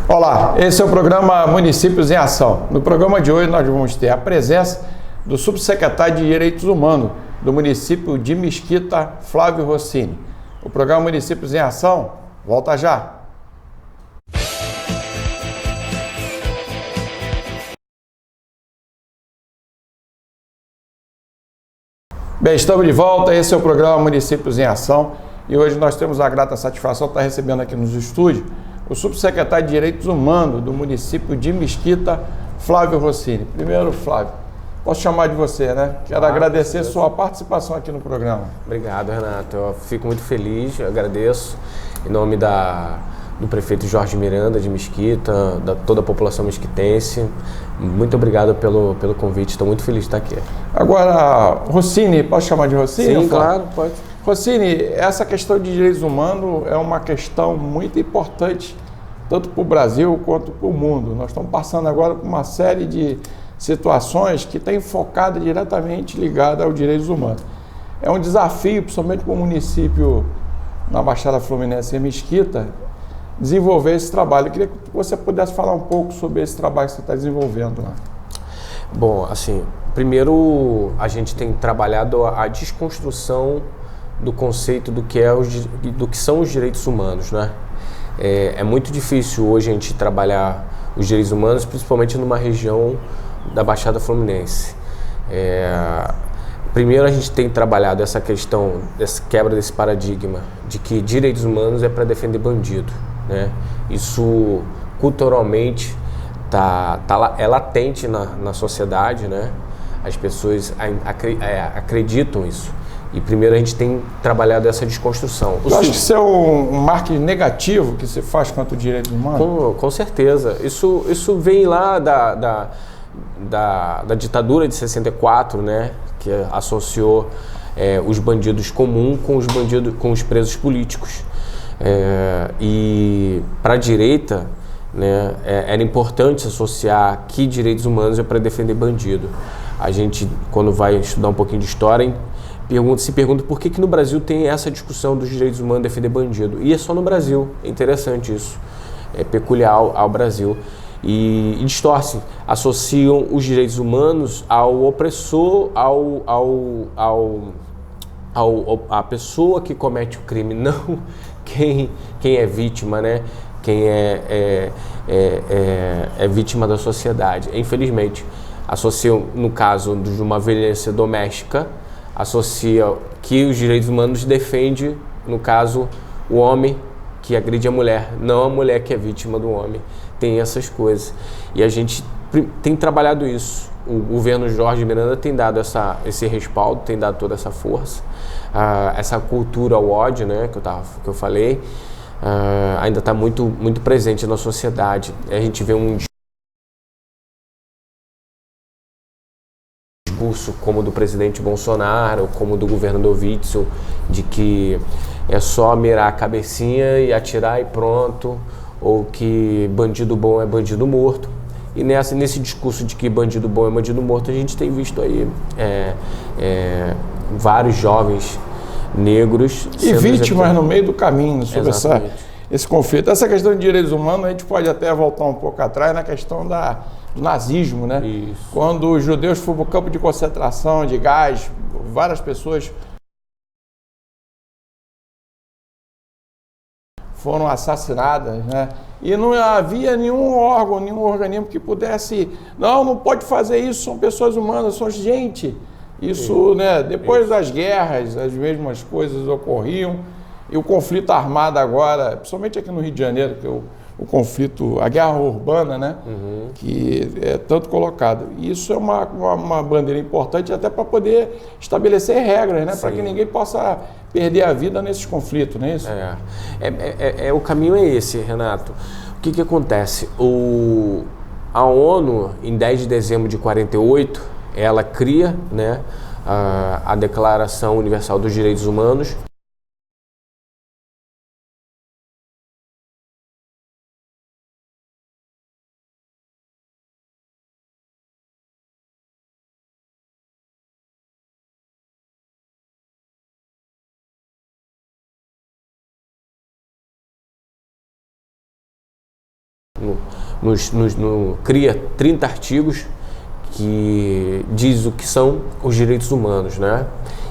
Olá, esse é o programa Municípios em Ação. No programa de hoje nós vamos ter a presença do subsecretário de Direitos Humanos do município de Mesquita, Flávio Rossini. O programa Municípios em Ação volta já. Bem, estamos de volta, esse é o programa Municípios em Ação e hoje nós temos a grata satisfação de estar recebendo aqui nos estúdios o subsecretário de Direitos Humanos do município de Mesquita, Flávio Rossini. Primeiro, Flávio, posso chamar de você, né? Quero agradecer sua participação aqui no programa. Obrigado, Renato. Eu fico muito feliz, eu agradeço em nome do prefeito Jorge Miranda de Mesquita, da toda a população mesquitense. Muito obrigado pelo convite, estou muito feliz de estar aqui. Agora, Rossini, posso chamar de Rossini? Sim, claro, pode. Rossini, essa questão de direitos humanos é uma questão muito importante, tanto para o Brasil quanto para o mundo. Nós estamos passando agora por uma série de situações que têm focado diretamente ligada aos direitos humanos. É um desafio, principalmente para o município na Baixada Fluminense, em Mesquita, desenvolver esse trabalho. Eu queria que você pudesse falar um pouco sobre esse trabalho que você está desenvolvendo lá. Bom, assim, primeiro a gente tem trabalhado a desconstrução do conceito do que são os direitos humanos, né? É muito difícil hoje a gente trabalhar os direitos humanos, principalmente numa região da Baixada Fluminense. Primeiro a gente tem trabalhado essa questão, essa quebra desse paradigma de que direitos humanos é para defender bandido, né? Isso culturalmente é latente na sociedade, né? As pessoas acreditam isso. E primeiro a gente tem trabalhado essa desconstrução. Eu acho que isso é um marketing negativo que se faz contra o direito humano? Com certeza. Isso vem lá da ditadura de 64, né? Que associou os bandidos comuns com os presos políticos. E para a direita, né, era importante associar que direitos humanos é para defender bandido. A gente, quando vai estudar um pouquinho de história, se pergunta por que no Brasil tem essa discussão dos direitos humanos defender bandido. E é só no Brasil, é interessante isso, é peculiar ao Brasil. E distorcem, associam os direitos humanos ao opressor, a pessoa que comete o crime, não quem é vítima, né? Quem é vítima da sociedade. Infelizmente, associam, no caso de uma violência doméstica, associa que os direitos humanos defendem, no caso, o homem que agride a mulher, não a mulher que é vítima do homem. Tem essas coisas. E a gente tem trabalhado isso. O governo Jorge Miranda tem dado esse respaldo, tem dado toda essa força, essa cultura ao ódio, né, que eu falei, ainda está muito, muito presente na sociedade. A gente vê um discurso como do presidente Bolsonaro, como do governador Witzel, de que é só mirar a cabecinha e atirar e pronto, ou que bandido bom é bandido morto. E nesse discurso de que bandido bom é bandido morto, a gente tem visto aí vários jovens negros e vítimas no meio do caminho sobre esse conflito. Essa questão de direitos humanos, a gente pode até voltar um pouco atrás na questão do nazismo, né? Isso. Quando os judeus foram para o campo de concentração, de gás, várias pessoas foram assassinadas, né? E não havia nenhum órgão, nenhum organismo que pudesse, não pode fazer isso, são pessoas humanas, são gente. Isso, né? Depois das guerras, as mesmas coisas ocorriam. E o conflito armado agora, principalmente aqui no Rio de Janeiro, que é o conflito, a guerra urbana, né? Uhum. Que é tanto colocado. E isso é uma bandeira importante até para poder estabelecer regras, né? Para que ninguém possa perder a vida nesses conflitos, não é isso? O caminho é esse, Renato. O que acontece? A ONU, em 10 de dezembro de 48, ela cria, né, a Declaração Universal dos Direitos Humanos. cria 30 artigos que diz o que são os direitos humanos, né?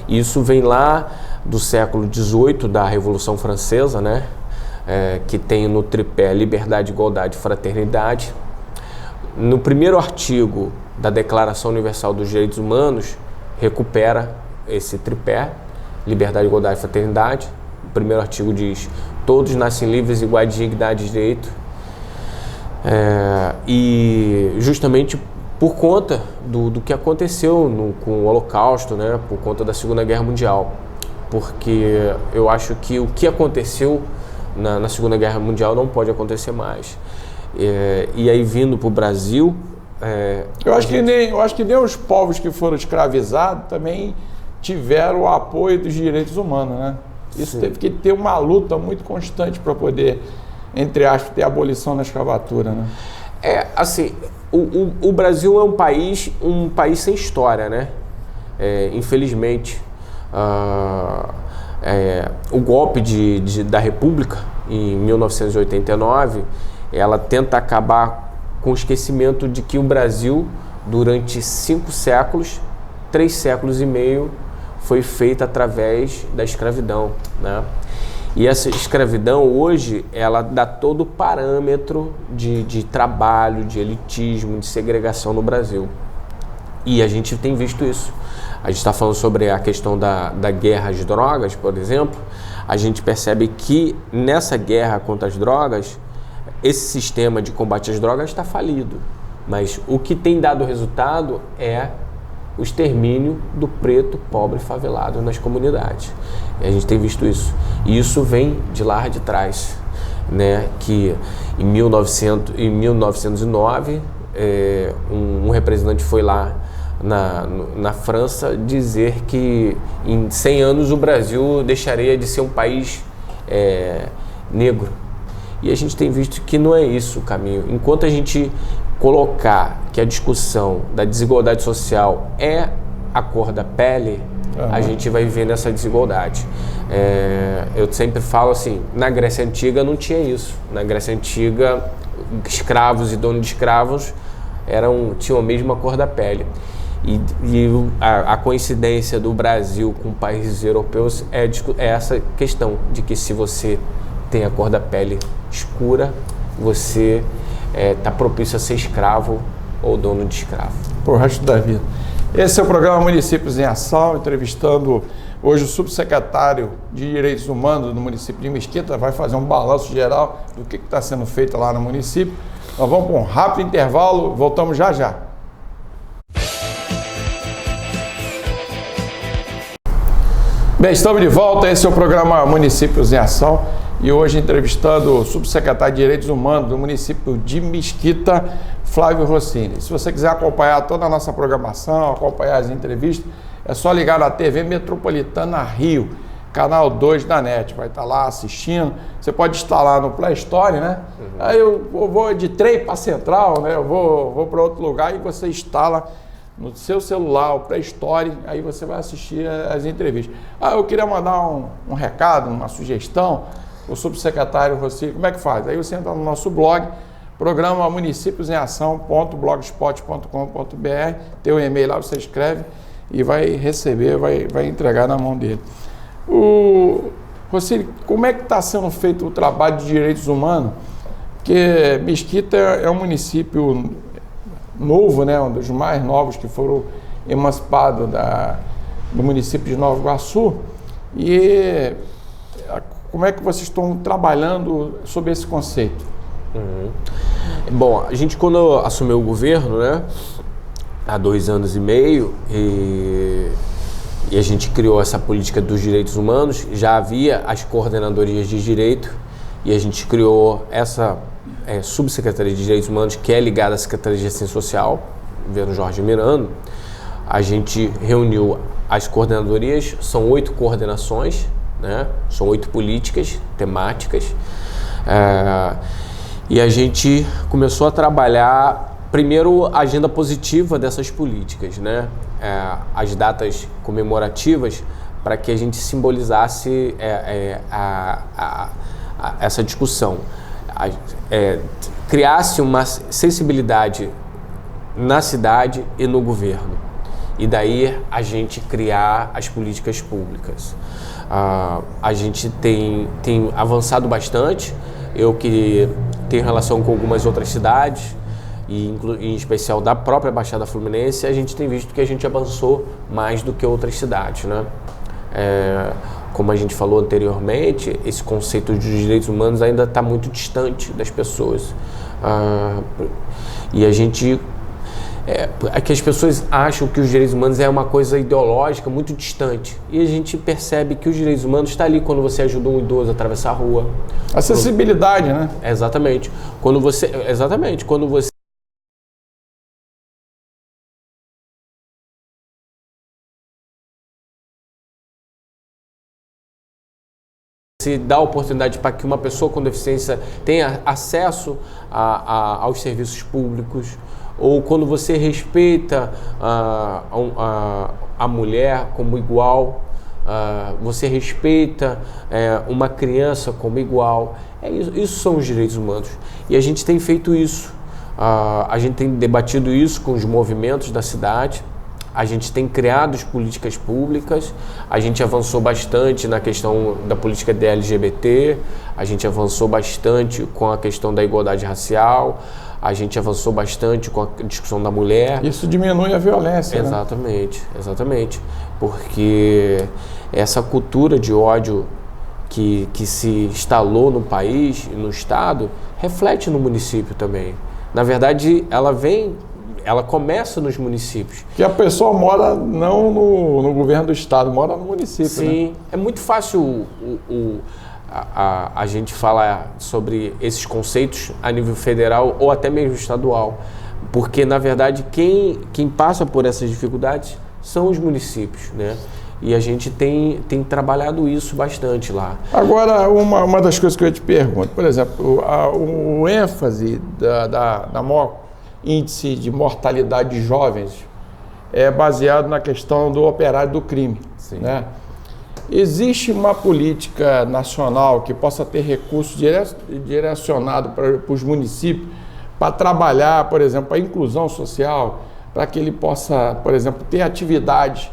Isso vem lá do século XVIII, da Revolução Francesa, né? Que tem no tripé liberdade, igualdade e fraternidade. No primeiro artigo da Declaração Universal dos Direitos Humanos, recupera esse tripé, liberdade, igualdade e fraternidade. O primeiro artigo diz: todos nascem livres, iguais de dignidade e direito. E justamente por conta do que aconteceu com o Holocausto, né, por conta da Segunda Guerra Mundial. Porque eu acho que o que aconteceu na Segunda Guerra Mundial não pode acontecer mais. E aí, vindo para o Brasil... Eu acho que nem os povos que foram escravizados também tiveram o apoio dos direitos humanos, né? Isso Sim. Teve que ter uma luta muito constante para poder, entre aspas, ter abolição da escravatura, né? Assim, o Brasil é um país sem história, né? Infelizmente, o golpe da República, em 1989, ela tenta acabar com o esquecimento de que o Brasil, durante 5 séculos, 3 séculos e meio, foi feita através da escravidão, né? E essa escravidão hoje, ela dá todo o parâmetro de trabalho, de elitismo, de segregação no Brasil. E a gente tem visto isso. A gente está falando sobre a questão da guerra às drogas, por exemplo. A gente percebe que nessa guerra contra as drogas, esse sistema de combate às drogas está falido. Mas o que tem dado resultado é o extermínio do preto, pobre, favelado nas comunidades. E a gente tem visto isso. E isso vem de lá de trás, né? Que em 1909, um representante foi lá na França dizer que em 100 anos o Brasil deixaria de ser um país negro. E a gente tem visto que não é isso o caminho. Enquanto a gente colocar que a discussão da desigualdade social é a cor da pele, a gente vai viver nessa desigualdade. Eu sempre falo assim, na Grécia Antiga não tinha isso. Na Grécia Antiga, escravos e donos de escravos tinham a mesma cor da pele. E a coincidência do Brasil com países europeus é essa questão de que se você tem a cor da pele escura, você está propício a ser escravo ou dono de escravo. Por resto da vida. Esse é o programa Municípios em Ação, entrevistando hoje o subsecretário de Direitos Humanos do município de Mesquita. Vai fazer um balanço geral do que está sendo feito lá no município. Nós vamos para um rápido intervalo, voltamos já já. Bem, estamos de volta, esse é o programa Municípios em Ação e hoje entrevistando o subsecretário de Direitos Humanos do município de Mesquita, Flávio Rossini. Se você quiser acompanhar toda a nossa programação, acompanhar as entrevistas, é só ligar na TV Metropolitana Rio, canal 2 da NET, vai estar lá assistindo. Você pode instalar no Play Store, né? Aí eu vou de trem para Central, né? Eu vou para outro lugar e você instala no seu celular, o Play Store, aí você vai assistir as entrevistas. Eu queria mandar um recado, uma sugestão, o subsecretário Rossini, como é que faz? Aí você entra no nosso blog, programa municipiosemação.blogspot.com.br, tem o e-mail lá, você escreve e vai receber, vai entregar na mão dele. Rossini, como é que está sendo feito o trabalho de direitos humanos? Porque Mesquita é um município novo, né, um dos mais novos que foram emancipados do município de Nova Iguaçu. E como é que vocês estão trabalhando sobre esse conceito? Bom, a gente quando assumiu o governo, né, há 2 anos e meio, e a gente criou essa política dos direitos humanos, já havia as coordenadorias de direito e a gente criou essa subsecretaria de Direitos Humanos, que é ligada à Secretaria de Assistência Social, governo Jorge Miranda. A gente reuniu as coordenadorias, são 8 coordenações, né? São 8 políticas temáticas, e a gente começou a trabalhar, primeiro, a agenda positiva dessas políticas, né? As datas comemorativas, para que a gente simbolizasse essa discussão. criasse uma sensibilidade na cidade e no governo. E daí a gente criar as políticas públicas. A gente tem avançado bastante. Eu que tenho relação com algumas outras cidades, e em especial da própria Baixada Fluminense, a gente tem visto que a gente avançou mais do que outras cidades, né? Como a gente falou anteriormente, esse conceito de direitos humanos ainda está muito distante das pessoas. E a gente... É que as pessoas acham que os direitos humanos é uma coisa ideológica muito distante. E a gente percebe que os direitos humanos estão ali quando você ajuda um idoso a atravessar a rua. Acessibilidade, né? Exatamente. Quando você se dá oportunidade para que uma pessoa com deficiência tenha acesso aos serviços públicos, ou quando você respeita a mulher como igual, você respeita uma criança como igual. Isso são os direitos humanos. E a gente tem feito isso. A gente tem debatido isso com os movimentos da cidade. A gente tem criado políticas públicas, a gente avançou bastante na questão da política de LGBT, a gente avançou bastante com a questão da igualdade racial, a gente avançou bastante com a discussão da mulher. Isso diminui a violência, exatamente, né? Exatamente, porque essa cultura de ódio que se instalou no país e no estado reflete no município também. Na verdade, ela começa nos municípios. Que a pessoa mora não no governo do estado, mora no município. Sim, né? É muito fácil a gente falar sobre esses conceitos a nível federal ou até mesmo estadual, porque na verdade quem passa por essas dificuldades são os municípios, né? E a gente tem trabalhado isso bastante lá. Agora, uma das coisas que eu te pergunto, por exemplo, o ênfase da maior índice de mortalidade de jovens é baseado na questão do operário do crime. Sim. Né? Existe uma política nacional que possa ter recursos direcionados para os municípios para trabalhar, por exemplo, a inclusão social, para que ele possa, por exemplo, ter atividades,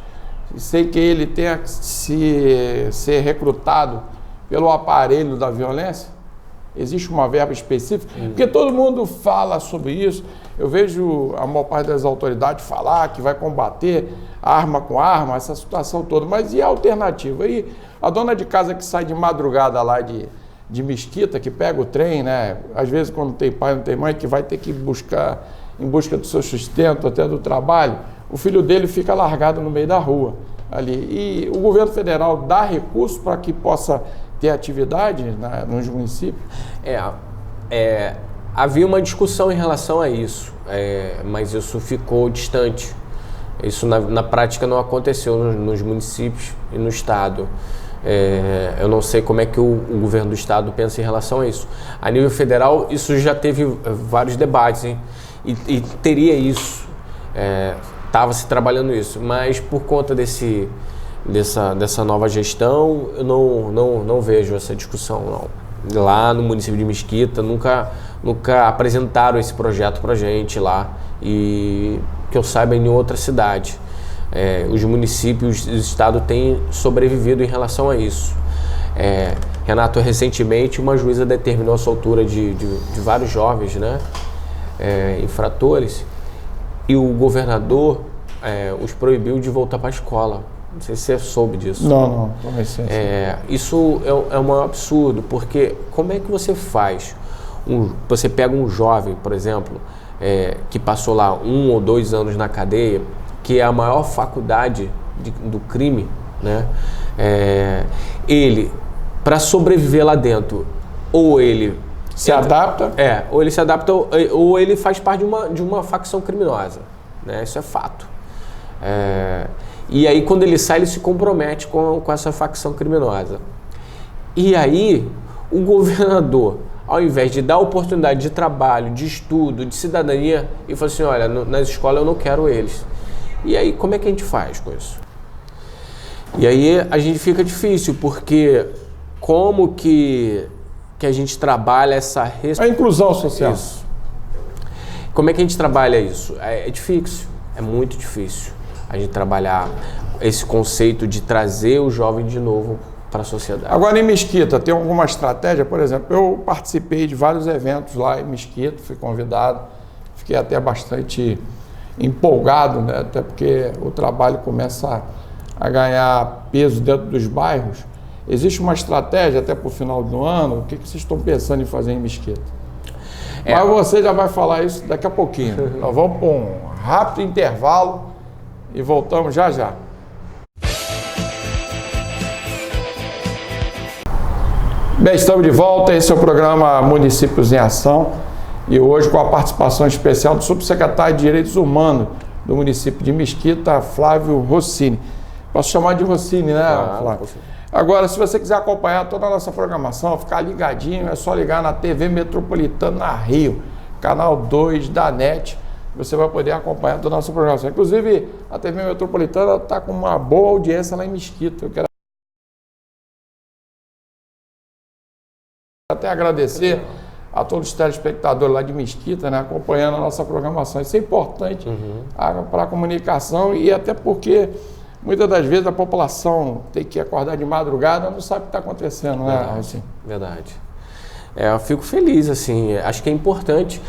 sem que ele tenha que ser recrutado pelo aparelho da violência? Existe uma verba específica? Porque todo mundo fala sobre isso. Eu vejo a maior parte das autoridades falar que vai combater arma com arma, essa situação toda. Mas e a alternativa? E a dona de casa que sai de madrugada lá de Mesquita, que pega o trem, né? Às vezes quando tem pai, não tem mãe, que vai ter que buscar em busca do seu sustento, até do trabalho, o filho dele fica largado no meio da rua ali. E o governo federal dá recursos para que possa ter atividade nos municípios? Havia uma discussão em relação a isso, mas isso ficou distante. Isso na prática não aconteceu nos municípios e no estado. Eu não sei como é que o governo do estado pensa em relação a isso. A nível federal, isso já teve vários debates, hein? E teria isso, estava se trabalhando isso, mas por conta dessa nova gestão, eu não vejo essa discussão, não. Lá no município de Mesquita, nunca apresentaram esse projeto pra gente lá, e que eu saiba em outra cidade. Os municípios do estado têm sobrevivido em relação a isso. Renato, recentemente uma juíza determinou a soltura de vários jovens, né, infratores, e o governador os proibiu de voltar para a escola. Não sei se você soube disso. Não. Isso é um absurdo, porque como é que você faz? Você pega um jovem, por exemplo, que passou lá 1 ou 2 anos na cadeia, que é a maior faculdade do crime, né? Ele, para sobreviver lá dentro, ou ele se adapta? Ou ele se adapta, ou ele faz parte de uma facção criminosa, né? Isso é fato. E aí, quando ele sai, ele se compromete com essa facção criminosa. E aí, o governador, ao invés de dar oportunidade de trabalho, de estudo, de cidadania, ele falou assim, olha, nas escolas eu não quero eles. E aí, como é que a gente faz com isso? E aí, a gente fica difícil, porque como que a gente trabalha essa a inclusão social. Isso. Como é que a gente trabalha isso? É difícil, é muito difícil a gente trabalhar esse conceito de trazer o jovem de novo para a sociedade. Agora, em Mesquita, tem alguma estratégia? Por exemplo, eu participei de vários eventos lá em Mesquita, fui convidado, fiquei até bastante empolgado, né? Até porque o trabalho começa a ganhar peso dentro dos bairros. Existe uma estratégia até para o final do ano? O que vocês estão pensando em fazer em Mesquita? Mas você já vai falar isso daqui a pouquinho. Nós vamos para um rápido intervalo e voltamos já já. Bem, estamos de volta. Esse é o programa Municípios em Ação e hoje com a participação especial do subsecretário de Direitos Humanos do município de Mesquita, Flávio Rossini. Posso chamar de Rossini, né, Flávio? Agora, se você quiser acompanhar toda a nossa programação, ficar ligadinho, é só ligar na TV Metropolitana Rio, canal 2 da NET. Você vai poder acompanhar toda a nossa programação. Inclusive, a TV Metropolitana está com uma boa audiência lá em Mesquita. Eu quero até agradecer a todos os telespectadores lá de Mesquita, né, acompanhando a nossa programação. Isso é importante para a comunicação e até porque muitas das vezes a população tem que acordar de madrugada e não sabe o que está acontecendo, né? Assim. Verdade. Eu fico feliz, assim, acho que é importante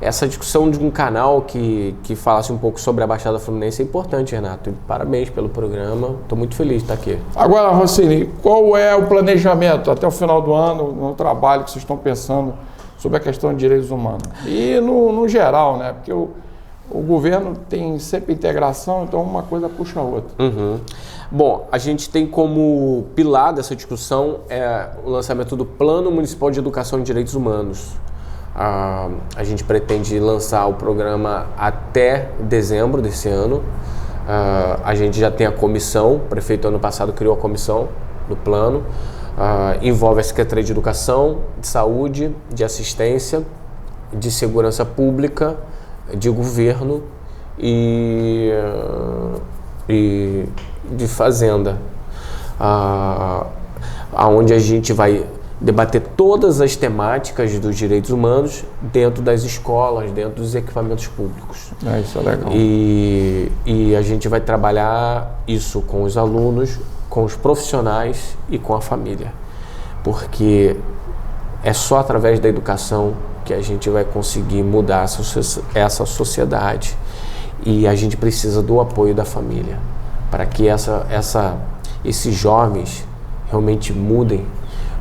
essa discussão de um canal que falasse um pouco sobre a Baixada Fluminense. É importante, Renato. Parabéns pelo programa, estou muito feliz de estar aqui. Agora, Rossini, qual é o planejamento até o final do ano, no trabalho que vocês estão pensando sobre a questão de direitos humanos? E no geral, né? Porque o governo tem sempre integração, então uma coisa puxa a outra. Bom, a gente tem como pilar dessa discussão o lançamento do Plano Municipal de Educação e Direitos Humanos. A gente pretende lançar o programa até dezembro desse ano. A gente já tem a comissão, o prefeito ano passado criou a comissão do plano. Envolve a Secretaria de Educação, de Saúde, de Assistência, de Segurança Pública, de Governo e de Fazenda, onde a gente vai debater todas as temáticas dos direitos humanos dentro das escolas, dentro dos equipamentos públicos. Isso é legal. E a gente vai trabalhar isso com os alunos, com os profissionais e com a família, porque é só através da educação que a gente vai conseguir mudar essa sociedade e a gente precisa do apoio da família para que esses jovens realmente mudem,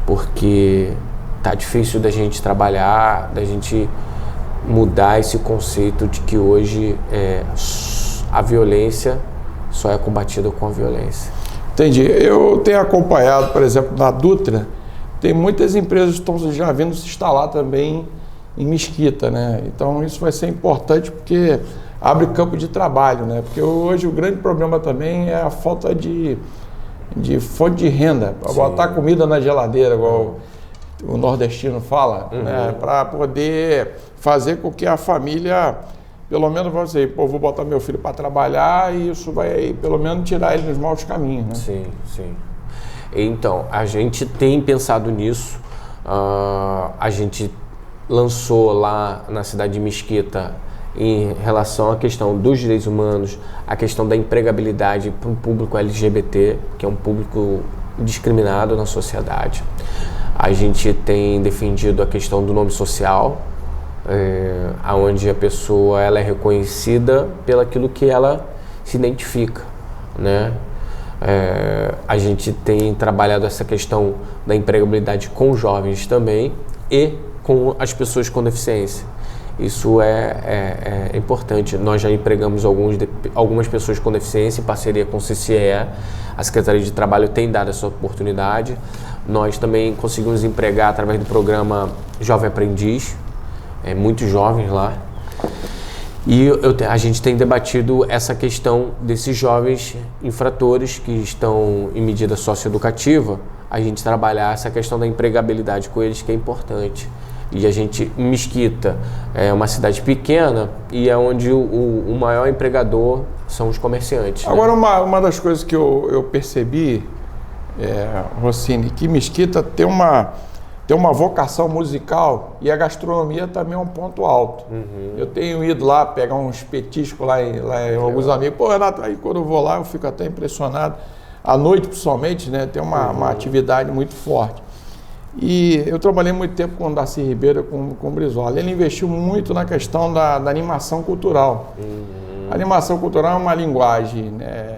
porque tá difícil da gente trabalhar, da gente mudar esse conceito de que hoje a violência só é combatida com a violência. Entendi. Eu tenho acompanhado, por exemplo, na Dutra, tem muitas empresas que estão já vindo se instalar também em Mesquita, né? Então isso vai ser importante porque abre campo de trabalho, né? Porque hoje o grande problema também é a falta de fonte de renda, para botar comida na geladeira, igual o nordestino fala, né? Para poder fazer com que a família, pelo menos, vai dizer, pô, vou botar meu filho para trabalhar e isso vai, pelo menos, tirar ele dos maus caminhos, né? Sim, sim. Então, a gente tem pensado nisso, a gente lançou lá na cidade de Mesquita em relação à questão dos direitos humanos, a questão da empregabilidade para um público LGBT, que é um público discriminado na sociedade. A gente tem defendido a questão do nome social, onde a pessoa ela é reconhecida pelaquilo que ela se identifica, né? A gente tem trabalhado essa questão da empregabilidade com jovens também e com as pessoas com deficiência. Isso é importante. Nós já empregamos algumas pessoas com deficiência em parceria com o CCE. A Secretaria de Trabalho tem dado essa oportunidade. Nós também conseguimos empregar através do programa Jovem Aprendiz, muitos jovens lá. E a gente tem debatido essa questão desses jovens infratores que estão em medida socioeducativa, a gente trabalhar essa questão da empregabilidade com eles, que é importante. E a gente, Mesquita é uma cidade pequena e é onde o maior empregador são os comerciantes. Agora, né? uma das coisas que eu percebi, Rossini, que Mesquita tem tem uma vocação musical e a gastronomia também é um ponto alto. Eu tenho ido lá pegar uns petiscos lá em alguns amigos. Pô, Renato, aí quando eu vou lá eu fico até impressionado. À noite, principalmente, né, tem uma atividade muito forte. E eu trabalhei muito tempo com o Darcy Ribeiro, com o Brizola. Ele investiu muito na questão da animação cultural. A animação cultural é uma linguagem, né,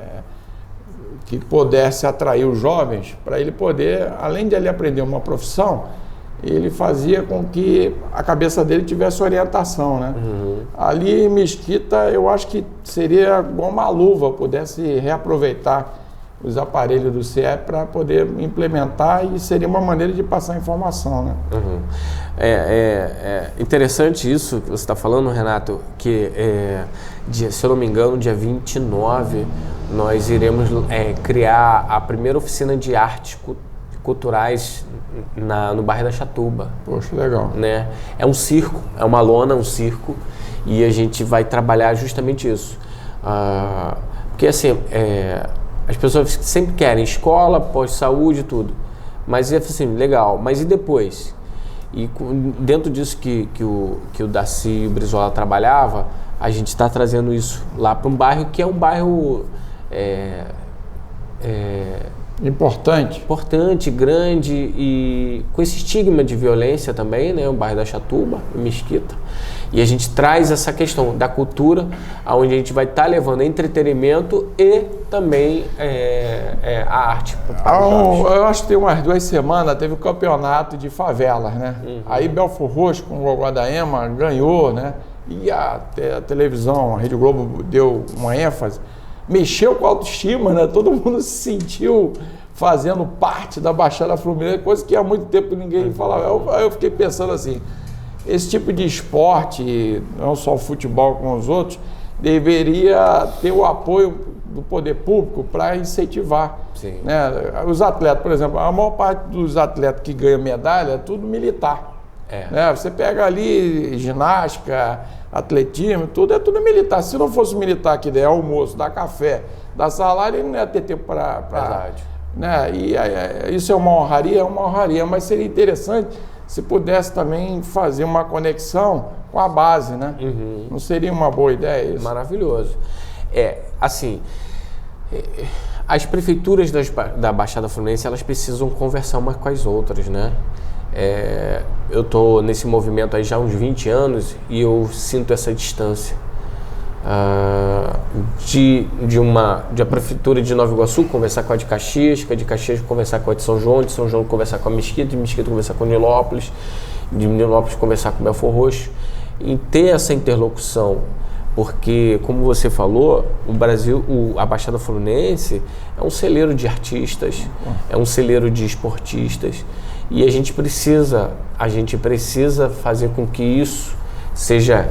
que pudesse atrair os jovens, para ele poder, além de ele aprender uma profissão, ele fazia com que a cabeça dele tivesse orientação, né? Ali em Mesquita, eu acho que seria igual uma luva, pudesse reaproveitar os aparelhos do CIE para poder implementar, e seria uma maneira de passar informação, né? É interessante isso que você está falando, Renato, que se eu não me engano, dia 29, nós iremos criar a primeira oficina de artes culturais no bairro da Chatuba. Poxa, legal. Né? É um circo, é uma lona, um circo, e a gente vai trabalhar justamente isso. Porque assim, as pessoas sempre querem escola, pós-saúde e tudo, mas é assim, legal, mas e depois? E dentro disso que o Darcy e o Brizola trabalhava, a gente está trazendo isso lá para um bairro que é um bairro importante, grande e com esse estigma de violência também, né? O bairro da Chatuba, Mesquita. E a gente traz essa questão da cultura, onde a gente vai estar levando entretenimento e também a arte para os jovens. Eu acho que tem umas 2 semanas teve o campeonato de favelas, né? Aí Belfor Roxo com o Gogó da Ema ganhou, né? E a televisão, a Rede Globo deu uma ênfase, mexeu com a autoestima, né? Todo mundo se sentiu fazendo parte da Baixada Fluminense, coisa que há muito tempo ninguém falava. Eu fiquei pensando assim, esse tipo de esporte, não só o futebol como os outros, deveria ter o apoio do poder público para incentivar. Sim. Né? Os atletas, por exemplo, a maior parte dos atletas que ganham medalha é tudo militar. Né? Você pega ali ginástica, atletismo, tudo é tudo militar. Se não fosse militar que der almoço, dá café, dá salário, ele não ia ter tempo para... Verdade. Né? E isso é uma honraria, mas seria interessante se pudesse também fazer uma conexão com a base, né? Não seria uma boa ideia isso? Maravilhoso. Assim, as prefeituras da Baixada Fluminense, elas precisam conversar umas com as outras, né? Eu estou nesse movimento aí já há uns 20 anos e eu sinto essa distância de a prefeitura de Nova Iguaçu conversar com a de Caxias, que a de Caxias conversar com a de São João conversar com a Mesquita, de Mesquita conversar com Nilópolis, de Nilópolis conversar com Belfor Roxo, e ter essa interlocução, porque, como você falou, o Brasil, a Baixada Fluminense é um celeiro de artistas, é um celeiro de esportistas, e a gente precisa fazer com que isso seja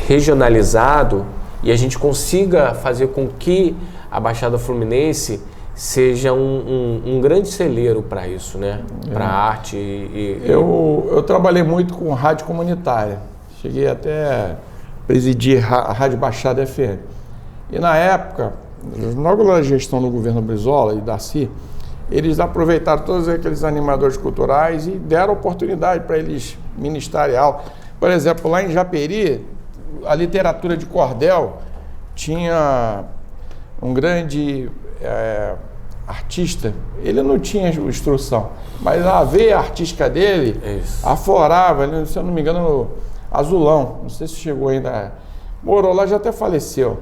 regionalizado e a gente consiga fazer com que a Baixada Fluminense seja um grande celeiro para isso, né? Para a arte. Eu trabalhei muito com rádio comunitária. Cheguei até a presidir a Rádio Baixada FM. E na época, logo na gestão do governo Brizola e Darcy, eles aproveitaram todos aqueles animadores culturais e deram oportunidade para eles ministerial. Por exemplo, lá em Japeri, a literatura de cordel tinha um grande artista, ele não tinha instrução, mas a veia artística dele aflorava, se eu não me engano, no Azulão, não sei se chegou ainda, morou lá, já até faleceu.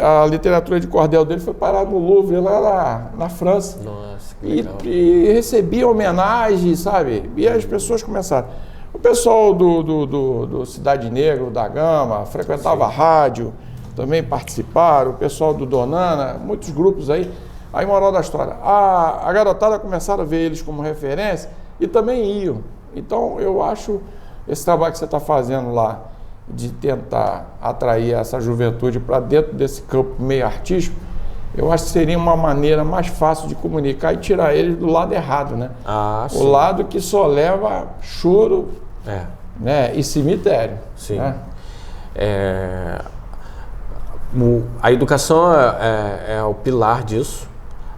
A literatura de cordel dele foi parar no Louvre, lá na França. Nossa, que legal. E recebia homenagem, sabe? E as pessoas começaram. O pessoal do Cidade Negra, da Gama, frequentava a rádio, também participaram, o pessoal do Donana, muitos grupos aí. Aí, moral da história, a garotada começaram a ver eles como referência e também iam. Então, eu acho esse trabalho que você está fazendo lá, de tentar atrair essa juventude para dentro desse campo meio artístico, eu acho que seria uma maneira mais fácil de comunicar e tirar eles do lado errado, né? O lado que só leva choro, né? E cemitério. Sim. Né? A educação é o pilar disso,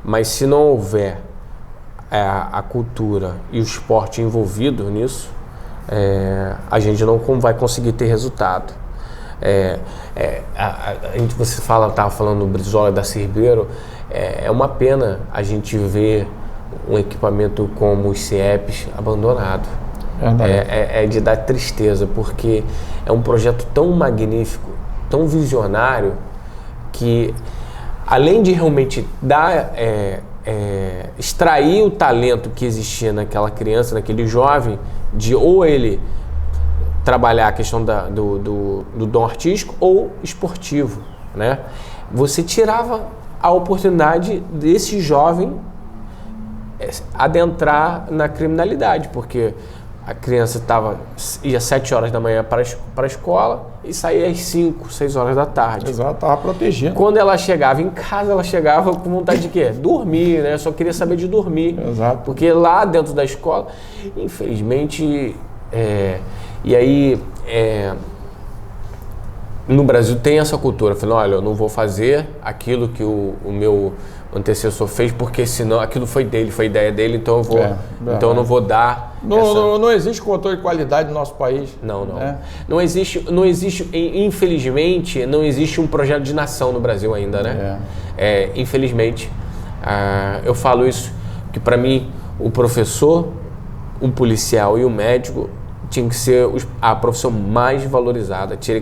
mas se não houver a cultura e o esporte envolvido nisso, a gente não vai conseguir ter resultado. Você estava falando do Brizola e da Ribeiro, é uma pena a gente ver um equipamento como os CIEPs abandonado. É de dar tristeza, porque é um projeto tão magnífico, tão visionário, que além de realmente extrair o talento que existia naquela criança, naquele jovem, de ou ele trabalhar a questão do dom artístico ou esportivo, né? Você tirava a oportunidade desse jovem adentrar na criminalidade, porque a criança ia às 7 horas da manhã para a escola e saía às 5, 6 horas da tarde. Exato, estava protegendo. Quando ela chegava em casa, ela chegava com vontade de quê? Dormir, né? Só queria saber de dormir. Exato. Porque lá dentro da escola, infelizmente, e aí no Brasil tem essa cultura. Falei, olha, eu não vou fazer aquilo que o meu antecessor fez, porque senão aquilo foi dele, foi ideia dele, então eu vou, então eu não vou dar. Não existe controle de qualidade no nosso país. Não. Não existe, infelizmente, não existe um projeto de nação no Brasil ainda, né? Infelizmente, eu falo isso, que para mim o professor, o policial e o médico tinha que ser a profissão mais valorizada, tinha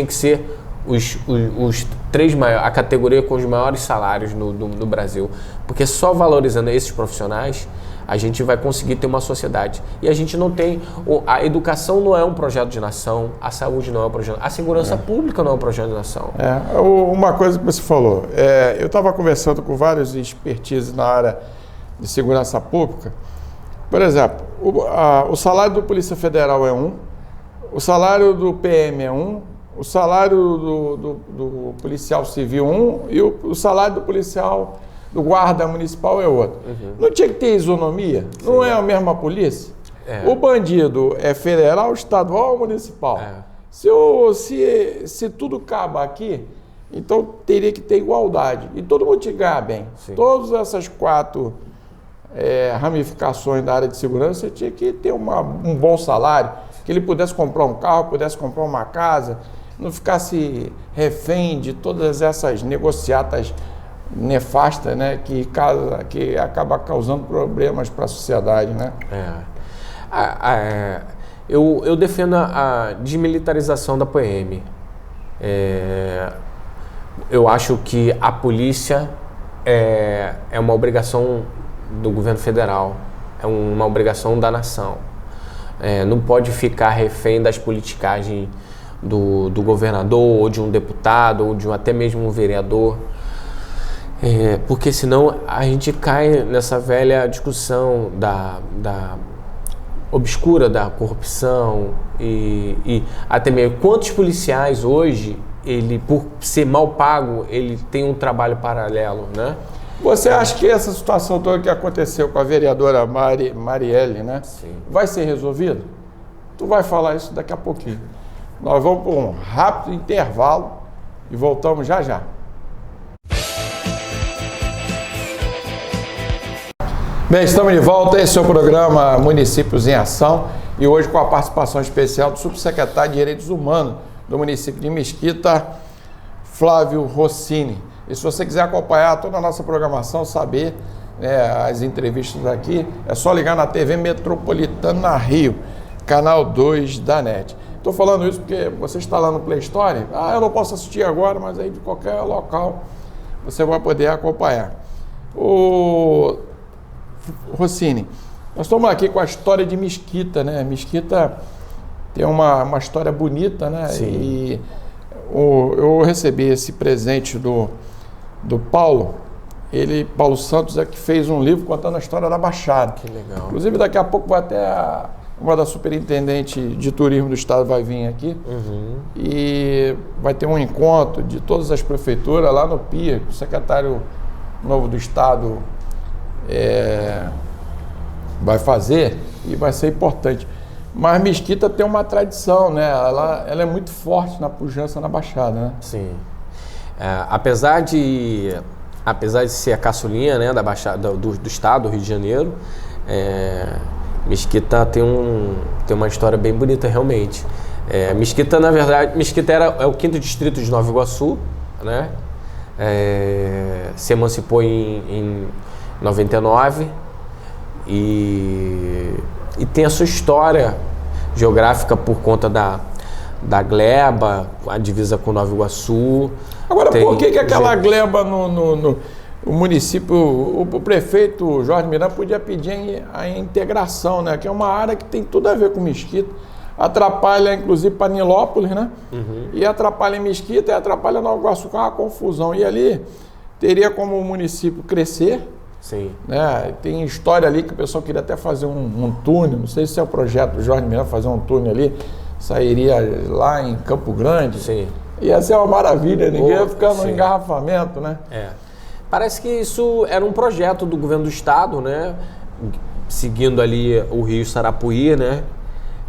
que ser os três maiores, a categoria com os maiores salários no Brasil, porque só valorizando esses profissionais a gente vai conseguir ter uma sociedade. E a gente não tem, a educação não é um projeto de nação, a saúde não é um projeto, a segurança pública não é um projeto de nação. Uma coisa que você falou, eu estava conversando com vários expertises na área de segurança pública. Por exemplo, o salário do Polícia Federal é o salário do PM é o salário do policial civil e o salário do policial, do guarda municipal é outro. Não tinha que ter isonomia? Sim. Não é a mesma polícia? O bandido é federal, estadual ou municipal? Se tudo acaba aqui, então teria que ter igualdade. E todo mundo ganhar bem. Sim. Todas essas 4 ramificações da área de segurança tinha que ter um bom salário, que ele pudesse comprar um carro, pudesse comprar uma casa, não ficasse refém de todas essas negociatas nefastas, né, que acaba causando problemas para a sociedade, né? Eu defendo a desmilitarização da PM. Eu acho que a polícia é uma obrigação do governo federal, é uma obrigação da nação. Não pode ficar refém das politicagens do governador, ou de um deputado, ou de até mesmo um vereador, porque senão a gente cai nessa velha discussão da obscura da corrupção e até mesmo quantos policiais hoje, por ser mal pago, ele tem um trabalho paralelo, né? Você acha que essa situação toda que aconteceu com a vereadora Marielle, né, vai ser resolvida? Tu vai falar isso daqui a pouquinho. Nós vamos para um rápido intervalo e voltamos já já. Bem, estamos de volta. Esse é o programa Municípios em Ação e hoje com a participação especial do subsecretário de Direitos Humanos do município de Mesquita, Flávio Rossini. E se você quiser acompanhar toda a nossa programação, saber as entrevistas aqui, é só ligar na TV Metropolitana Rio, canal 2 da NET. Estou falando isso porque você está lá no Play Store, eu não posso assistir agora, mas aí de qualquer local você vai poder acompanhar. O Rossini, nós estamos aqui com a história de Mesquita, né? Mesquita tem uma história bonita, né? Sim. E eu recebi esse presente do Paulo. Paulo Santos que fez um livro contando a história da Baixada. Que legal. Inclusive daqui a pouco vai até uma da superintendente de turismo do estado vai vir aqui e vai ter um encontro de todas as prefeituras lá no PIA, o secretário novo do estado vai fazer e vai ser importante. Mas Mesquita tem uma tradição, né? Ela é muito forte na pujança na Baixada, né? Sim. Apesar de apesar de ser a caçulinha, né, da Baixada do estado do Rio de Janeiro, Mesquita tem uma história bem bonita, realmente. Mesquita, na verdade, Mesquita é o 5º distrito de Nova Iguaçu, né? Se emancipou em 99 e tem a sua história geográfica por conta da gleba, a divisa com Nova Iguaçu. Agora, por que aquela gleba no município, o prefeito Jorge Miranda podia pedir a integração, né? Que é uma área que tem tudo a ver com Mesquita. Atrapalha, inclusive, para Nilópolis, né? E atrapalha em Mesquita e atrapalha Nova Iguaçu, com uma confusão. E ali teria como o município crescer. Sim. Né? Tem história ali que o pessoal queria até fazer um túnel, não sei se é o projeto do Jorge Miranda fazer um túnel ali, sairia lá em Campo Grande. Sim. Ia ser uma maravilha, ninguém ia ficar no engarrafamento, né? Parece que isso era um projeto do governo do estado, né? Seguindo ali o rio Sarapuí, né?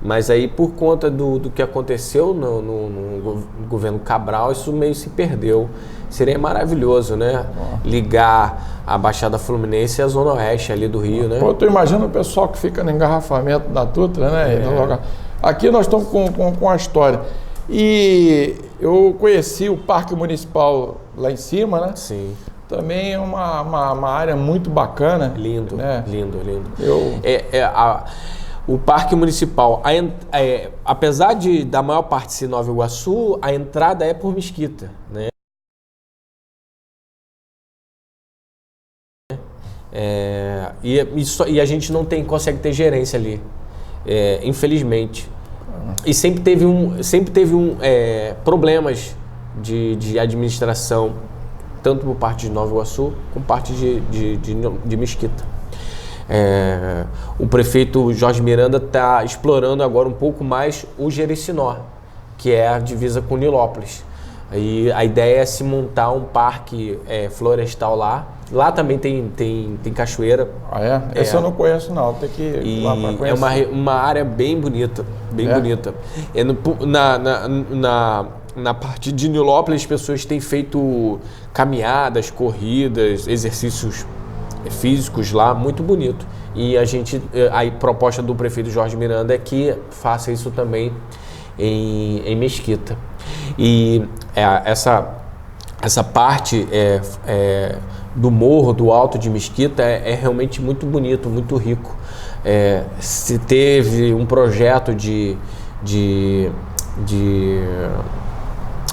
Mas aí, por conta do que aconteceu no governo Cabral, isso meio se perdeu. Seria maravilhoso, né? Ligar a Baixada Fluminense à Zona Oeste ali do Rio, né? Pô, tu imagina o pessoal que fica no engarrafamento da Dutra, né? Aqui nós estamos com a história. E eu conheci o Parque Municipal lá em cima, né? Sim. Também é uma área muito bacana. Lindo, né? lindo. O Parque Municipal, apesar da maior parte ser Nova Iguaçu, a entrada é por Mesquita, né? E a gente não consegue ter gerência ali, infelizmente. E sempre teve problemas de administração, tanto por parte de Nova Iguaçu, como parte de Mesquita. O prefeito Jorge Miranda está explorando agora um pouco mais o Jericinó, que é a divisa com Nilópolis. E a ideia é se montar um parque florestal lá. Lá também tem cachoeira. Ah, é? Esse eu não conheço, não. Tem que ir lá para conhecer. É uma área bem bonita, bonita. Na parte de Nilópolis, as pessoas têm feito caminhadas, corridas, exercícios físicos lá, muito bonito. E a proposta do prefeito Jorge Miranda é que faça isso também em Mesquita. E essa parte do morro, do alto de Mesquita é realmente muito bonito, muito rico. Se teve um projeto de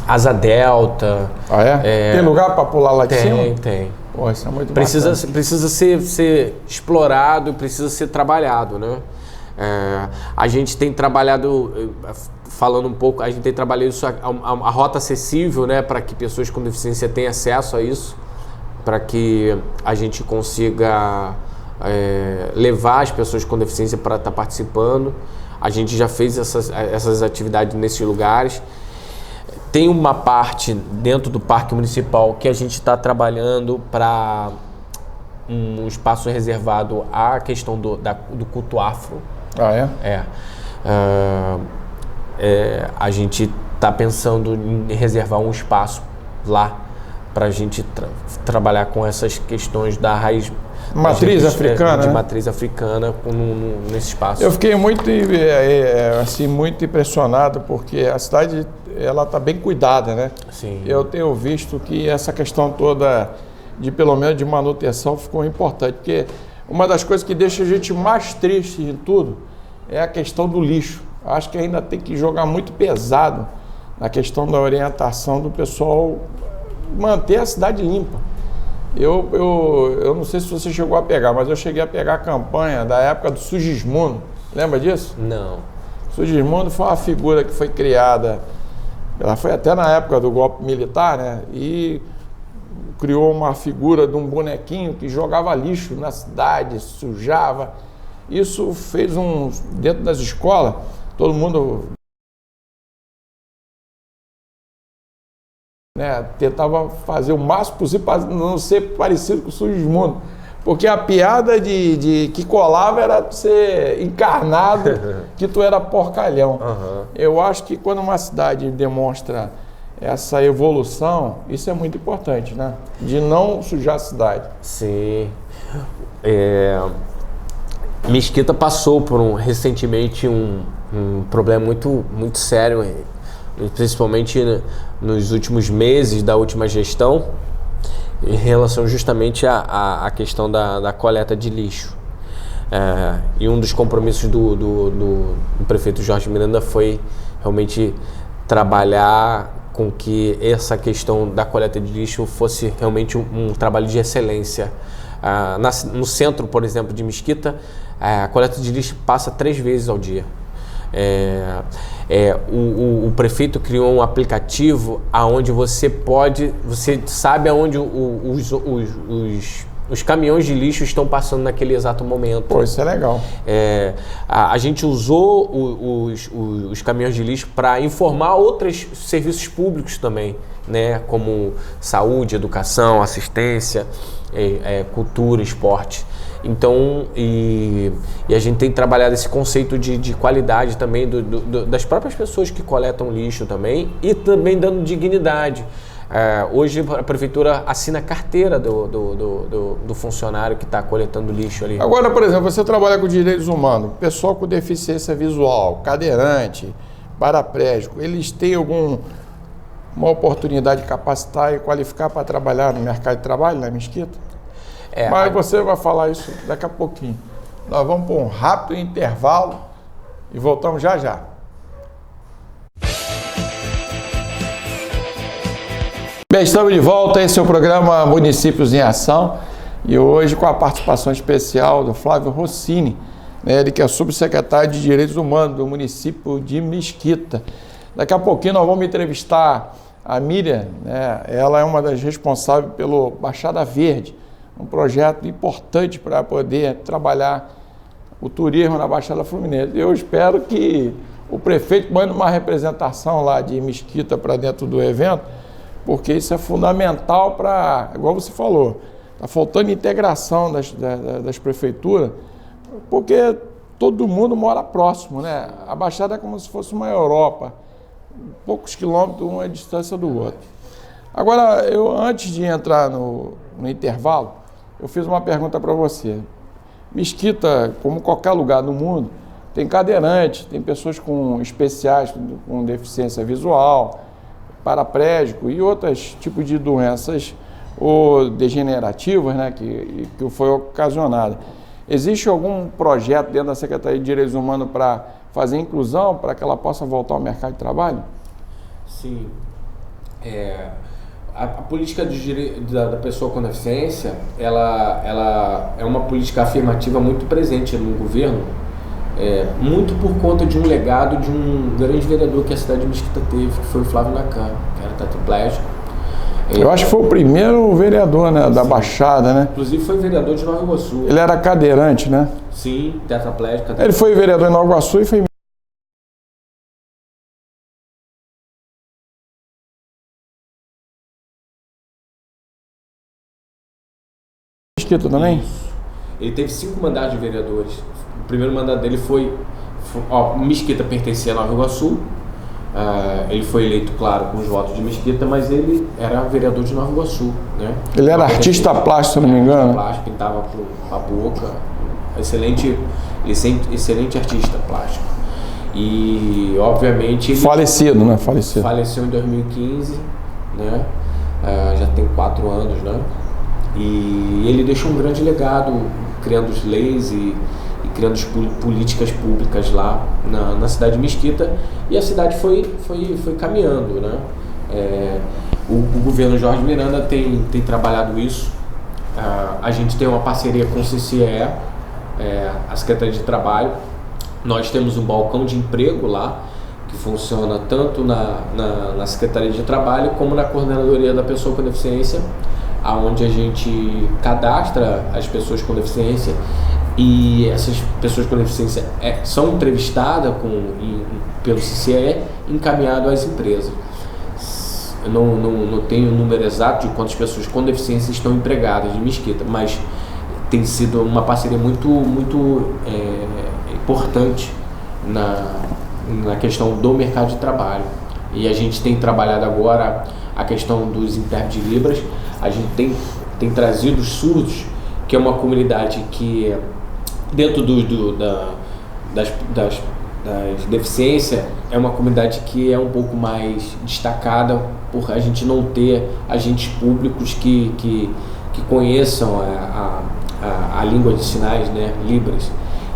asa delta. Ah, é? Tem lugar para pular lá de cima? Tem. Pô, isso é muito precisa bacana. ser explorado, precisa ser trabalhado, né? A gente tem trabalhado, falando um pouco, a gente tem trabalhado isso, a rota acessível, né, para que pessoas com deficiência tenham acesso a isso, para que a gente consiga levar as pessoas com deficiência para estar participando. A gente já fez essas atividades nesses lugares. Tem uma parte dentro do Parque Municipal que a gente está trabalhando para um espaço reservado à questão do culto afro. Ah, é? A gente está pensando em reservar um espaço lá para a gente trabalhar com essas questões da raiz matriz africana, de né? matriz africana nesse espaço. Eu fiquei muito impressionado porque a cidade ela está bem cuidada, né? Sim. Eu tenho visto que essa questão toda pelo menos de manutenção ficou importante, porque uma das coisas que deixa a gente mais triste em tudo é a questão do lixo. Acho que ainda tem que jogar muito pesado na questão da orientação do pessoal manter a cidade limpa. Eu não sei se você chegou a pegar, mas eu cheguei a pegar a campanha da época do Sugismundo. Lembra disso? Não. Sugismundo foi uma figura que foi criada, ela foi até na época do golpe militar, né? E criou uma figura de um bonequinho que jogava lixo na cidade, sujava. Isso fez dentro das escolas, todo mundo tentava fazer o máximo possível para não ser parecido com o Sugismundo. Porque a piada que colava era ser encarnado, que tu era porcalhão. Uhum. Eu acho que quando uma cidade demonstra essa evolução, isso é muito importante, né? De não sujar a cidade. Sim. Mesquita passou por recentemente um problema muito sério, principalmente nos últimos meses da última gestão, em relação justamente à questão da coleta de lixo. E um dos compromissos do prefeito Jorge Miranda foi realmente trabalhar com que essa questão da coleta de lixo fosse realmente um trabalho de excelência. No centro, por exemplo, de Mesquita, a coleta de lixo passa 3 vezes ao dia. O prefeito criou um aplicativo onde você sabe aonde os caminhões de lixo estão passando naquele exato momento. Pô, isso é legal. A gente usou os caminhões de lixo para informar outros serviços públicos também, né? Como saúde, educação, assistência, cultura, esporte. Então, e a gente tem trabalhado esse conceito de qualidade também das próprias pessoas que coletam lixo também, e também dando dignidade. Hoje a prefeitura assina a carteira do funcionário que está coletando lixo ali. Agora, por exemplo, você trabalha com direitos humanos, pessoal com deficiência visual, cadeirante, paraplégico, eles têm alguma oportunidade de capacitar e qualificar para trabalhar no mercado de trabalho na Mesquita? Mas você vai falar isso daqui a pouquinho. Nós vamos para um rápido intervalo e voltamos já já. Bem, estamos de volta, esse é o programa Municípios em Ação e hoje com a participação especial do Flávio Rossini, né, ele que é subsecretário de Direitos Humanos do município de Mesquita. Daqui a pouquinho nós vamos entrevistar a Miriam, né, ela é uma das responsáveis pelo Baixada Verde, um projeto importante para poder trabalhar o turismo na Baixada Fluminense. Eu espero que o prefeito mande uma representação lá de Mesquita para dentro do evento, porque isso é fundamental para, igual você falou, está faltando integração das prefeituras, porque todo mundo mora próximo, né? A Baixada é como se fosse uma Europa, poucos quilômetros, uma distância do outro. Agora, antes de entrar no intervalo, eu fiz uma pergunta para você. Mesquita, como qualquer lugar do mundo, tem cadeirante, tem pessoas especiais com deficiência visual, paraplégico e outros tipos de doenças ou degenerativas, né, que foi ocasionada. Existe algum projeto dentro da Secretaria de Direitos Humanos para fazer inclusão, para que ela possa voltar ao mercado de trabalho? Sim. A política da pessoa com deficiência, ela é uma política afirmativa muito presente no governo, muito por conta de um legado de um grande vereador que a cidade de Mesquita teve, que foi o Flávio Nacan, que era tetraplégico. Eu acho que foi o primeiro vereador, né, da Baixada, né? Inclusive foi vereador de Nova Iguaçu. Ele era cadeirante, né? Sim, tetraplégico. Ele foi vereador em Nova Iguaçu e foi Mesquita também? Isso. Ele teve 5 mandatos de vereadores. O primeiro mandato dele Mesquita pertencia a Nova Iguaçu. Ele foi eleito, claro, com os votos de Mesquita, mas ele era vereador de Nova Iguaçu, né? Ele era artista plástico, se não me engano. Plástico, pintava a boca. Excelente artista plástico. E, obviamente... Falecido, né? Faleceu em 2015, né? Já tem 4 anos, né? E ele deixou um grande legado, criando leis e criando políticas públicas lá na cidade de Mesquita, e a cidade foi caminhando, né? O governo Jorge Miranda tem trabalhado isso. A gente tem uma parceria com o CCE, a Secretaria de Trabalho. Nós temos um balcão de emprego lá, que funciona tanto na Secretaria de Trabalho como na Coordenadoria da Pessoa com Deficiência, onde a gente cadastra as pessoas com deficiência, e essas pessoas com deficiência são entrevistadas pelo CCE, encaminhado às empresas. Eu não tenho o número exato de quantas pessoas com deficiência estão empregadas de Mesquita, mas tem sido uma parceria muito importante na questão do mercado de trabalho. E a gente tem trabalhado agora a questão dos intérpretes de Libras. A gente tem trazido os surdos, que é uma comunidade que, dentro das deficiências, é uma comunidade que é um pouco mais destacada por a gente não ter agentes públicos que conheçam a língua de sinais, né, Libras.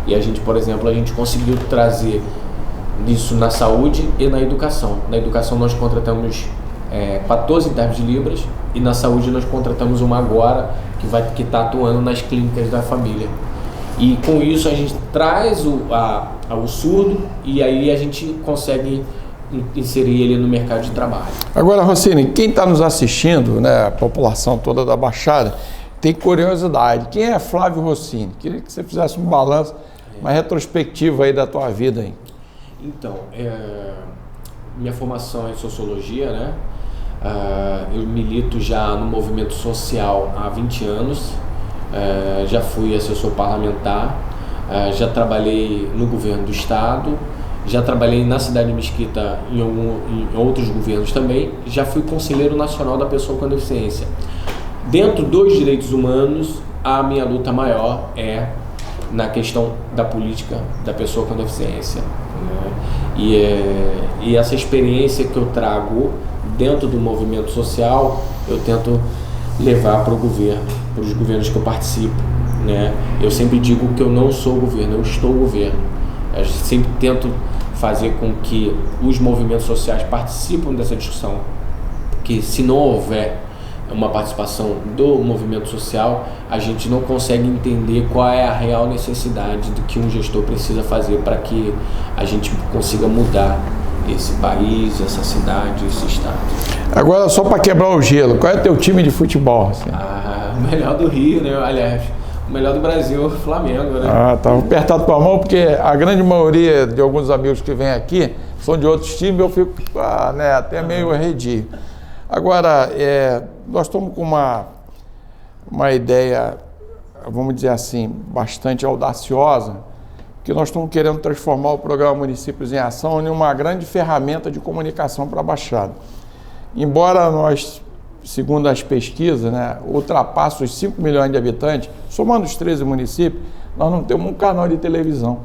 E a gente, por exemplo, conseguiu trazer isso na saúde e na educação. Na educação nós contratamos 14 intérpretes de Libras, e na saúde nós contratamos uma agora que está atuando nas clínicas da família. E com isso a gente traz o surdo, e aí a gente consegue inserir ele no mercado de trabalho. Agora, Rossini, quem está nos assistindo, né, a população toda da Baixada, tem curiosidade. Quem é Flávio Rossini? Queria que você fizesse um balanço, uma retrospectiva aí da tua vida aí. Então, minha formação é em sociologia, né? Eu milito já no movimento social há 20 anos, já fui assessor parlamentar, já trabalhei no governo do estado, já trabalhei na cidade de Mesquita em outros governos também, já fui conselheiro nacional da pessoa com deficiência. Dentro dos direitos humanos, a minha luta maior é na questão da política da pessoa com deficiência, né? E essa experiência que eu trago dentro do movimento social, eu tento levar para o governo, para os governos que eu participo, né? Eu sempre digo que eu não sou o governo, eu estou o governo. Eu sempre tento fazer com que os movimentos sociais participem dessa discussão, porque se não houver uma participação do movimento social, a gente não consegue entender qual é a real necessidade do que um gestor precisa fazer para que a gente consiga mudar esse país, essa cidade, esse estado. Agora, só para quebrar o gelo, qual é o teu time de futebol? Assim? O melhor do Rio, né? Aliás, o melhor do Brasil, o Flamengo, né? Tá apertado tua mão, porque a grande maioria de alguns amigos que vêm aqui são de outros times, eu fico até meio arredio. Agora, nós estamos com uma ideia, vamos dizer assim, bastante audaciosa, que nós estamos querendo transformar o programa Municípios em Ação em uma grande ferramenta de comunicação para a Baixada. Embora nós, segundo as pesquisas, né, ultrapasse os 5 milhões de habitantes, somando os 13 municípios, nós não temos um canal de televisão.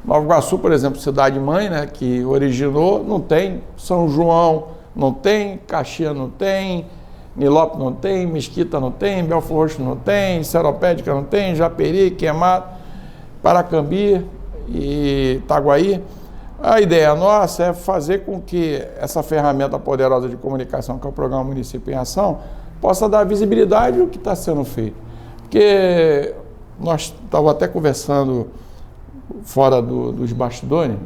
Nova Iguaçu, por exemplo, cidade-mãe, né, que originou, não tem. São João não tem, Caxias não tem, Nilópolis não tem, Mesquita não tem, Belfor Roxo não tem, Seropédica não tem, Japeri, Queimado, Paracambi e Itaguaí. A ideia nossa é fazer com que essa ferramenta poderosa de comunicação, que é o Programa Município em Ação, possa dar visibilidade ao que está sendo feito. Porque nós estávamos até conversando fora nos bastidores,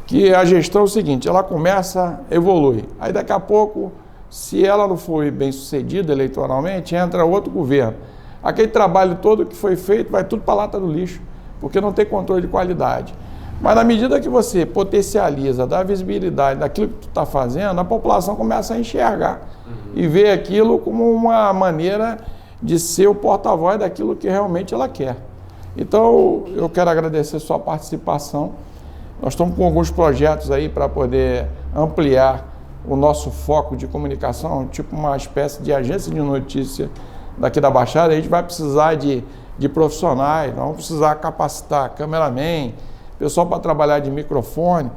que a gestão é o seguinte, ela começa, evolui. Aí daqui a pouco, se ela não for bem sucedida eleitoralmente, entra outro governo. Aquele trabalho todo que foi feito vai tudo para a lata do lixo, porque não tem controle de qualidade. Mas na medida que você potencializa, dá visibilidade daquilo que tu está fazendo, a população começa a enxergar e ver aquilo como uma maneira de ser o porta-voz daquilo que realmente ela quer. Então, eu quero agradecer a sua participação. Nós estamos com alguns projetos aí para poder ampliar o nosso foco de comunicação, tipo uma espécie de agência de notícia daqui da Baixada. A gente vai precisar de profissionais, nós vamos precisar capacitar cameraman, pessoal para trabalhar de microfone.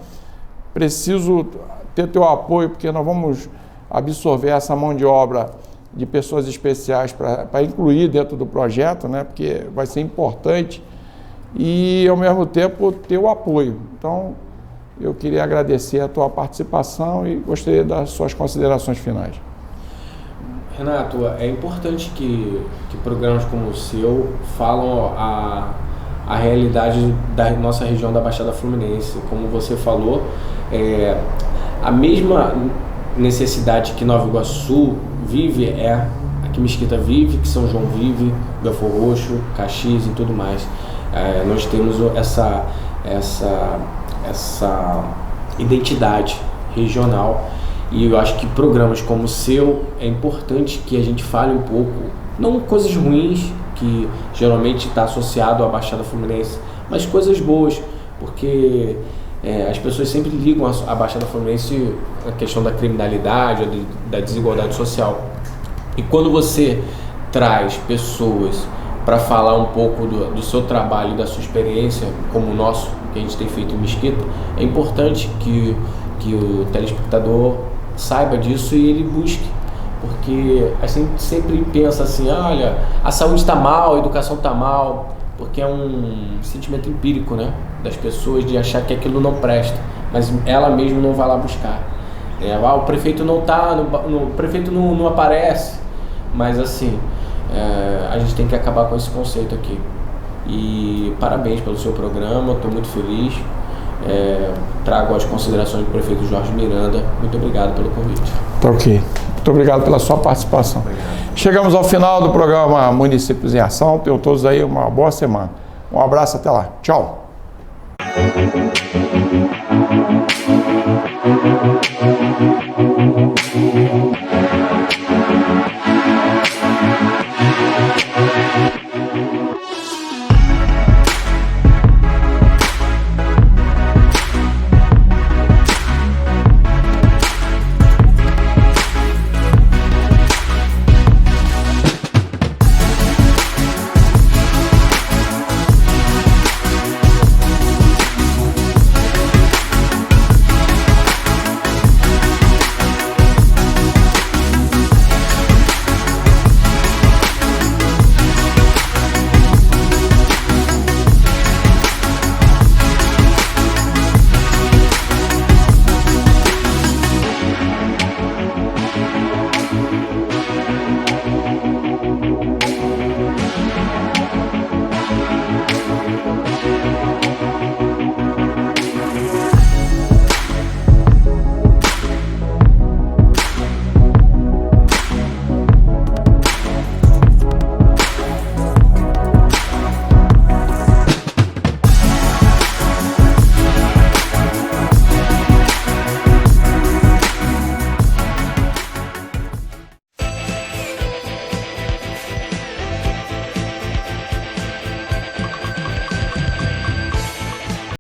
Preciso ter teu apoio, porque nós vamos absorver essa mão de obra de pessoas especiais para incluir dentro do projeto, né? Porque vai ser importante e, ao mesmo tempo, ter o apoio. Então, eu queria agradecer a tua participação e gostaria das suas considerações finais. Renato, é importante que programas como o seu falam a realidade da nossa região da Baixada Fluminense. Como você falou, a mesma necessidade que Nova Iguaçu vive é a que Mesquita vive, que São João vive, Belfor Roxo, Caxias e tudo mais. Nós temos essa identidade regional e eu acho que programas como o seu é importante que a gente fale um pouco, não coisas ruins que geralmente está associado à Baixada Fluminense, mas coisas boas, porque as pessoas sempre ligam a Baixada Fluminense à questão da criminalidade, da desigualdade social. E quando você traz pessoas para falar um pouco do seu trabalho e da sua experiência, como o nosso, que a gente tem feito em Mesquita, é importante que o telespectador saiba disso e ele busque. Porque a gente sempre pensa assim, olha, a saúde está mal, a educação está mal, porque é um sentimento empírico, né, das pessoas de achar que aquilo não presta, mas ela mesma não vai lá buscar. O prefeito não tá, o prefeito não aparece, mas assim, a gente tem que acabar com esse conceito aqui. E parabéns pelo seu programa, estou muito feliz. Trago as considerações do prefeito Jorge Miranda. Muito obrigado pelo convite. Tá ok. Muito obrigado pela sua participação. Obrigado. Chegamos ao final do programa Municípios em Ação. Tenham todos aí uma boa semana. Um abraço, até lá. Tchau.